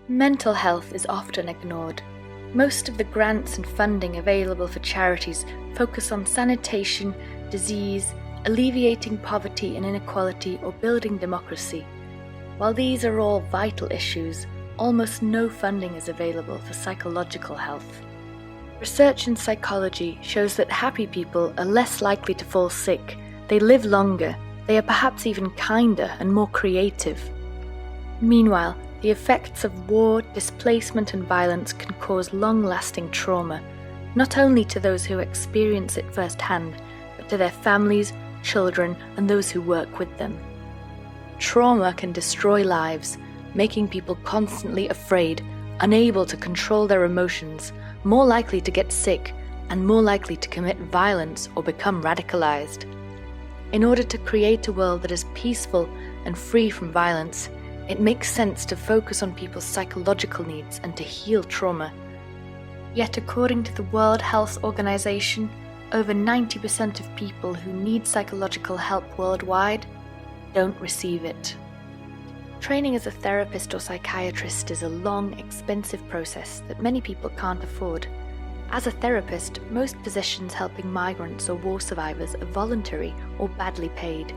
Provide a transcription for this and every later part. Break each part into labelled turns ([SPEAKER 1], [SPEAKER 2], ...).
[SPEAKER 1] Mental health is often ignored. Most of the grants and funding available for charities focus on sanitation, disease, alleviating poverty and inequality, or building democracy. While these are all vital issues, almost no funding is available for psychological health. Research in psychology shows that happy people are less likely to fall sick, they live longer, they are perhaps even kinder and more creative. Meanwhile, the effects of war, displacement and violence can cause long-lasting trauma, not only to those who experience it firsthand, but to their families, children and those who work with them. Trauma can destroy lives, making people constantly afraid, unable to control their emotions, more likely to get sick, and more likely to commit violence or become radicalized. In order to create a world that is peaceful and free from violence, it makes sense to focus on people's psychological needs and to heal trauma. Yet according to the World Health Organization, over 90% of people who need psychological help worldwide don't receive it. Training as a therapist or psychiatrist is a long, expensive process that many people can't afford. As a therapist, most positions helping migrants or war survivors are voluntary or badly paid.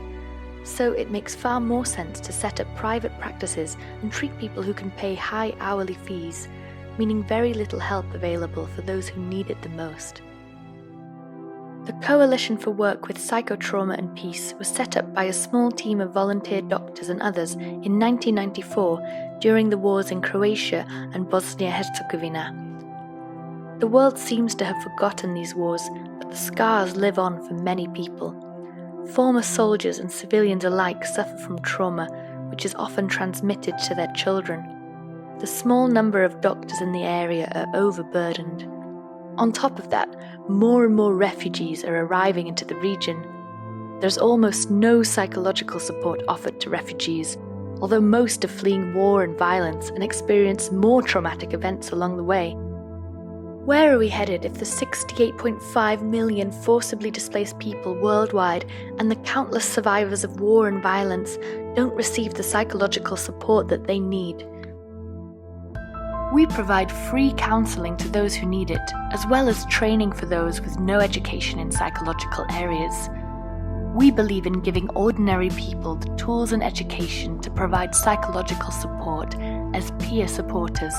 [SPEAKER 1] So it makes far more sense to set up private practices and treat people who can pay high hourly fees, meaning very little help available for those who need it the most. The Coalition for Work with Psychotrauma and Peace was set up by a small team of volunteer doctors and others in 1994 during the wars in Croatia and Bosnia-Herzegovina. The world seems to have forgotten these wars, but the scars live on for many people. Former soldiers and civilians alike suffer from trauma, which is often transmitted to their children. The small number of doctors in the area are overburdened. On top of that, more and more refugees are arriving into the region. There's almost no psychological support offered to refugees, although most are fleeing war and violence and experience more traumatic events along the way. Where are we headed if the 68.5 million forcibly displaced people worldwide and the countless survivors of war and violence don't receive the psychological support that they need? We provide free counselling to those who need it, as well as training for those with no education in psychological areas. We believe in giving ordinary people the tools and education to provide psychological support as peer supporters.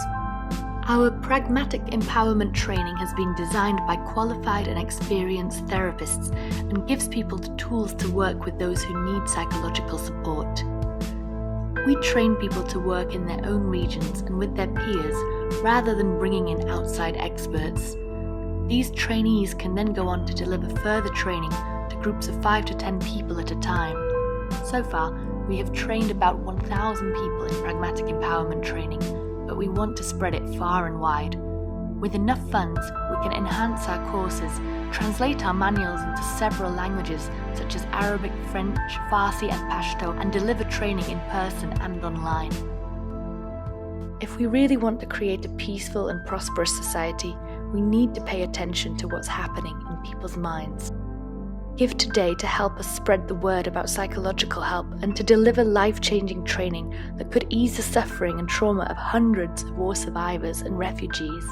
[SPEAKER 1] Our Pragmatic empowerment training has been designed by qualified and experienced therapists and gives people the tools to work with those who need psychological support. We train people to work in their own regions and with their peers, rather than bringing in outside experts. These trainees can then go on to deliver further training to groups of 5 to 10 people at a time. So far, we have trained about 1,000 people in Pragmatic empowerment training, but we want to spread it far and wide. With enough funds, we can enhance our courses, translate our manuals into several languages such as Arabic, French, Farsi and Pashto, and deliver training in person and online. If we really want to create a peaceful and prosperous society, we need to pay attention to what's happening in people's minds. Give today to help us spread the word about psychological help and to deliver life-changing training that could ease the suffering and trauma of hundreds of war survivors and refugees.